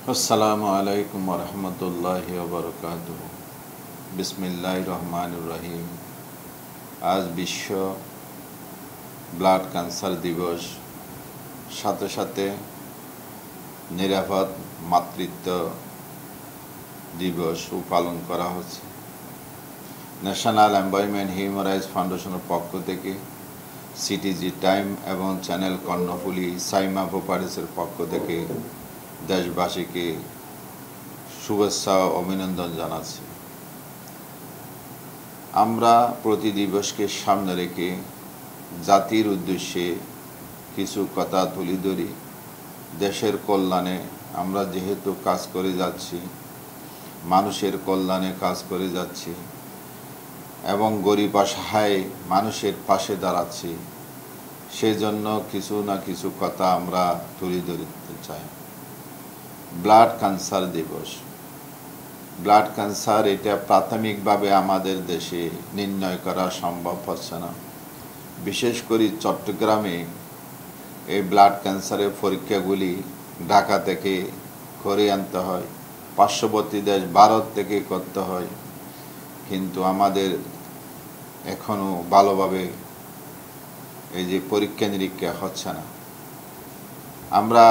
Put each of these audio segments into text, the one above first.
আসসালামু আলাইকুম রহমতুল্লাহি ওয়া বারাকাতুহু। বিসমিল্লাহির রহমানির রহিম। আজ বিশ্ব ব্লাড ক্যান্সার দিবস, সাথে সাথে নিরাপদ মাতৃত্ব দিবসও পালন করা হচ্ছে। ন্যাশনাল এনভায়রনমেন্ট হিউম্যান রাইটস ফাউন্ডেশনের পক্ষ থেকে সিটিজি টাইম এবং চ্যানেল কর্ণফুলী সাইমা প্রপার্টিসের পক্ষ থেকে দেশবাসীকে শুভেচ্ছা ও অভিনন্দন জানাচ্ছি। আমরা প্রতি দিবসকে সামনে রেখে জাতির উদ্দেশ্যে কিছু কথা তুলে ধরি। দেশের কল্যাণে আমরা যেহেতু কাজ করে যাচ্ছি, মানুষের কল্যাণে কাজ করে যাচ্ছি এবং গরিব অসহায় মানুষের পাশে দাঁড়াচ্ছি, সেজন্য কিছু না কিছু কথা আমরা তুলে ধরতে চাই। ব্লাড ক্যান্সার দিবস, ব্লাড ক্যান্সার এটা প্রাথমিকভাবে আমাদের দেশে নির্ণয় করা সম্ভব হচ্ছে না। বিশেষ করে চট্টগ্রামে এই ব্লাড ক্যান্সারের পরীক্ষাগুলি ঢাকা থেকে করে আনতে হয়, পার্শ্ববর্তী দেশ ভারত থেকে করতে হয়, কিন্তু আমাদের এখনও ভালোভাবে এই যে পরীক্ষা নিরীক্ষা হচ্ছে না। আমরা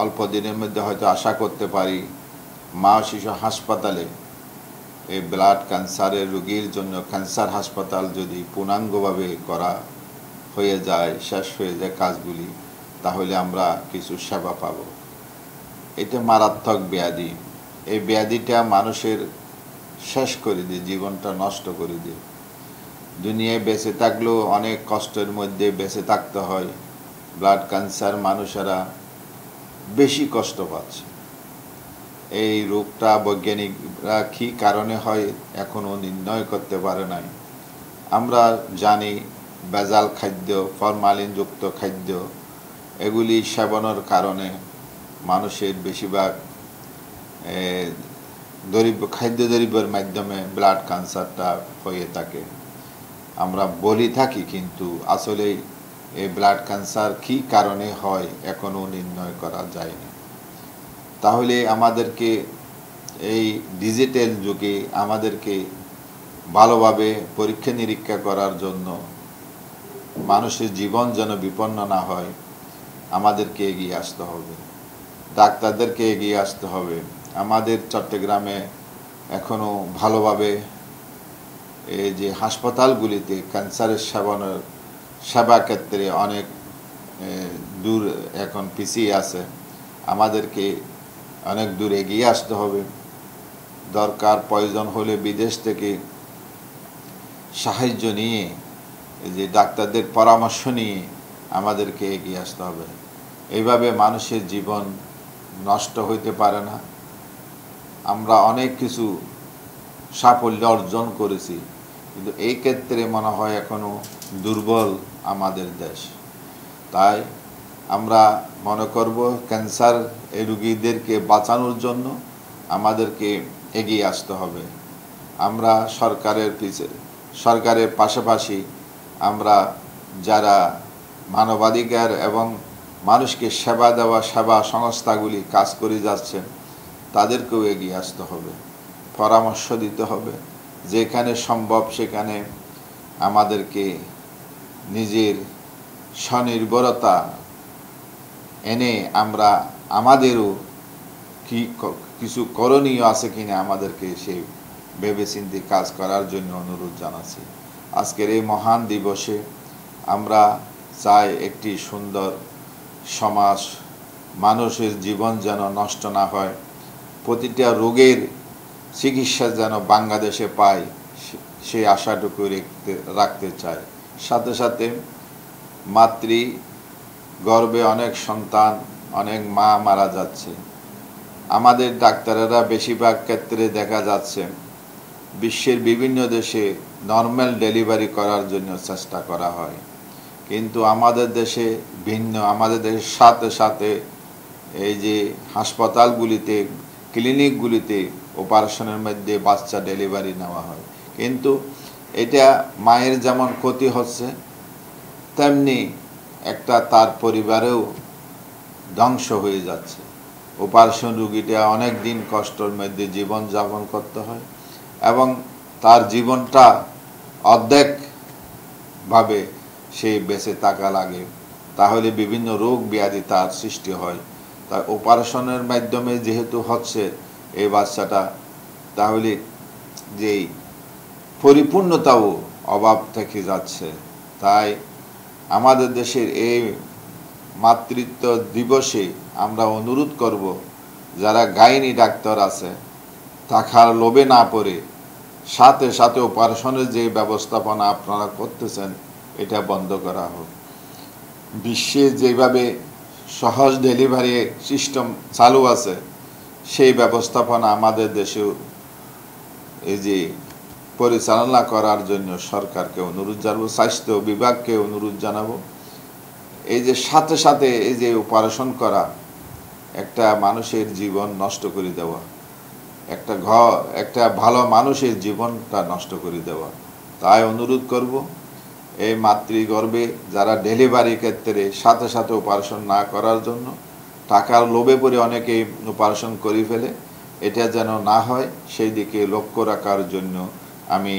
অল্প দিনের মধ্যে হয়তো আশা করতে পারি মা শিশু হাসপাতালে এই ব্লাড ক্যান্সারের রোগীর জন্য ক্যান্সার হাসপাতাল যদি পূর্ণাঙ্গভাবে করা হয়ে যায়, শেষ হয়ে যায় কাজগুলি, তাহলে আমরা কিছু সেবা পাব। এটা মারাত্মক ব্যাধি। এই ব্যাধিটা মানুষের শেষ করে দিয়ে, জীবনটা নষ্ট করে দিয়ে। দুনিয়ায় বেঁচে থাকলেও অনেক কষ্টের মধ্যে বেঁচে থাকতে হয়। ব্লাড ক্যান্সার মানুষেরা বেশি কষ্ট পাচ্ছে। এই রোগটা বৈজ্ঞানিকরা কী কারণে হয় এখনও নির্ণয় করতে পারে নাই। আমরা জানি ভেজাল খাদ্য, ফরমালিনযুক্ত খাদ্য, এগুলি সেবনের কারণে মানুষের বেশিরভাগ খাদ্য দ্রব্যের মাধ্যমে ব্লাড ক্যান্সারটা হয়ে থাকে। আমরা বলি থাকি, কিন্তু আসলে এই ব্লাড ক্যান্সার কী কারণে হয় এখনও নির্ণয় করা যায়নি। তাহলে আমাদেরকে এই ডিজিটাল যুগে আমাদেরকে ভালোভাবে পরীক্ষা নিরীক্ষা করার জন্য, মানুষের জীবন যেন বিপন্ন না হয়, আমাদেরকে এগিয়ে আসতে হবে, ডাক্তারদেরকে এগিয়ে আসতে হবে। আমাদের চট্টগ্রামে এখনও ভালোভাবে এই যে হাসপাতালগুলিতে ক্যান্সারের সেবা ক্ষেত্রে অনেক দূর এখন পিছিয়ে আছে। আমাদেরকে অনেক দূর এগিয়ে আসতে হবে। দরকার প্রয়োজন হলে বিদেশ থেকে সাহায্য নিয়ে, যে ডাক্তারদের পরামর্শ নিয়ে আমাদেরকে এগিয়ে আসতে হবে। এইভাবে মানুষের জীবন নষ্ট হইতে পারে না। আমরা অনেক কিছু সাফল্য অর্জন করেছি, কিন্তু এই ক্ষেত্রে মনে হয় এখনও দুর্বল আমাদের দেশ। তাই আমরা মনে করব ক্যান্সার এই রোগীদেরকে বাঁচানোর জন্য আমাদেরকে এগিয়ে আসতে হবে। আমরা সরকারের পাশাপাশি আমরা যারা মানবাধিকার এবং মানুষকে সেবা দেওয়া সেবা সংস্থাগুলি কাজ করে যাচ্ছেন, তাদেরকেও এগিয়ে আসতে হবে, পরামর্শ দিতে হবে। যেখানে সম্ভব সেখানে আমাদেরকে নিজের স্বনির্ভরতা এনে আমরা আমাদেরও কিছু করণীয় আছে কিনা আমাদেরকে সেই ভেবেচিন্তে কাজ করার জন্য অনুরোধ জানাচ্ছি। আজকের এই মহান দিবসে আমরা চাই একটি সুন্দর সমাজ, মানুষের জীবন যেন নষ্ট না হয়, প্রতিটা রোগের চিকিৎসা যেন বাংলাদেশে পায়, সেই আশাটুকু রাখতে চাই। সাথে সাথে গর্ভে অনেক সন্তান, অনেক মা মারা যাচ্ছে। আমাদের ডাক্তারেরা বেশিরভাগ ক্ষেত্রে দেখা যাচ্ছে বিশ্বের বিভিন্ন দেশে নর্মাল ডেলিভারি করার জন্য চেষ্টা করা হয়, কিন্তু আমাদের দেশে ভিন্ন। আমাদের দেশের সাথে সাথে এই যে হাসপাতালগুলিতে, ক্লিনিকগুলিতে অপারেশনের মধ্যে বাচ্চা ডেলিভারি নেওয়া হয়, কিন্তু এটা মায়ের যেমন ক্ষতি হচ্ছে, তেমনি একটা তার পরিবারেও ধ্বংস হয়ে যাচ্ছে। অপারেশন রোগীটা অনেক দিন কষ্টের মধ্যে জীবন যাপন করতে হয় এবং তার জীবনটা অর্ধেকভাবে সে বেঁচে থাকা লাগে, তাহলে বিভিন্ন রোগ ব্যাধি তার সৃষ্টি হয়। তাই অপারেশনের মাধ্যমে যেহেতু হচ্ছে এই বাচ্চাটা, তাহলে যেই পরিপূর্ণতাও অভাব থেকে যাচ্ছে। তাই আমাদের দেশের এই মাতৃত্ব দিবসে আমরা অনুরোধ করব, যারা গাইনি ডাক্তার আছে টাকার লোভে না পড়ে সাথে সাথে অপারেশনের যে ব্যবস্থাপনা আপনারা করতেছেন এটা বন্ধ করা হোক। বিশ্বে যেভাবে সহজ ডেলিভারি সিস্টেম চালু আছে, সেই ব্যবস্থাপনা আমাদের দেশেও এই যে পরিচালনা করার জন্য সরকারকে অনুরোধ জানাবো, স্বাস্থ্য বিভাগকে অনুরোধ জানাবো। এই যে সাথে সাথে এই যে অপারেশন করা একটা মানুষের জীবন নষ্ট করে দেওয়া, একটা ভালো মানুষের জীবনটা নষ্ট করে দেওয়া। তাই অনুরোধ করব, এই মাতৃগর্ভে যারা ডেলিভারি ক্ষেত্রে সাথে সাথে অপারেশন না করার জন্য টাকার লোভে পড়ে অনেকেই অপারেশন করে ফেলে, এটা যেন না হয় সেই দিকে লক্ষ্য রাখার জন্য আমি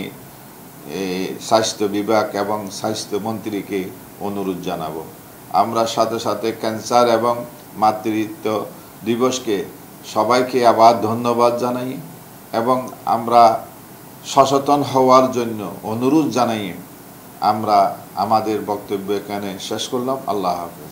স্বাস্থ্য বিভাগ এবং স্বাস্থ্যমন্ত্রীকে অনুরোধ জানাবো। আমরা সাথে সাথে ক্যান্সার এবং মাতৃত্ব দিবসকে সবাইকে আবার ধন্যবাদ জানাই এবং আমরা সচেতন হওয়ার জন্য অনুরোধ জানাই। আমরা আমাদের বক্তব্য এখানে শেষ করলাম। আল্লাহ হাফেজ।